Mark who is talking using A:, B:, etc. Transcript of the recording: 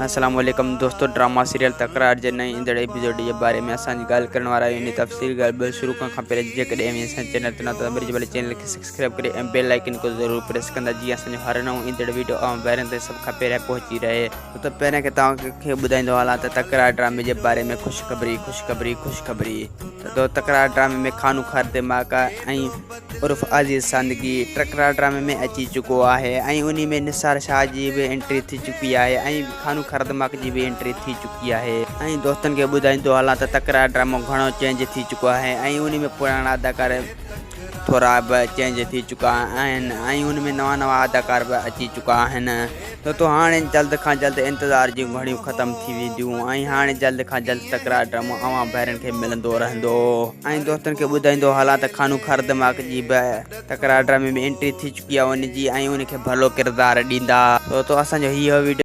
A: अस्सलाम वालेकुम दोस्तों, ड्रामा सीरियल तकरार जे नई ईंदड़ एपिसोड के बारे में असांजी ॻाल्हि करण वारा आहियूं। इन तफ़सील ॻाल्हि शुरू करण खां पहिरीं जेकॾहिं असां चैनल ते न त मेरे चैनल खे सब्सक्राइब करे ऐं बेल आइकन को ज़रूर प्रेस कंदा जीअं असांजो हर नओं ईंदड़ वीडियो पहिरियों ते सभ खां पहिरियों पहुची रहे। त पहिरियों खे तव्हांखे ॿुधाईंदो हलां त तकरार ड्रामे जे बारे में ख़ुशख़बरी। तो तकरार ड्रामे में खानू खार दिमाग़ ऐं उर्फ़ आज़ीज़ सांदगी तकरार ड्रामे में अची चुको है ऐं उन में निसार शाह जी भी एंट्री थी चुकी है ऐं खानू खार दिमाग़ जी भी एंट्री थी चुकी है। ऐं दोस्तन के ॿुधाईंदो हलां त तकरार ड्रामो घणो चेंज थी चुको है ऐं उन में पुराना अदाकार थोड़ा चेंज थी चुका आहिनि ऐं उन में नवा अदाकार भी अची चुका आहिनि। तो हाँ जल्द खां जल्द इंतज़ार जी घड़ियों ख़त्म थी वेंदियूं ऐं हाणे जल्द खां जल्द तकरार ड्रामो अवां भाइरनि खे मिलंदो रहंदो। ऐं दोस्तन के ॿुधाईंदो हलां त खानू खार दिमाग़ जी भी तकरार ड्रामे में एंट्री थी चुकी आहे उन जी ऐं उनखे भलो किरदारु ॾींदा। तो असांजो हीअ वीडियो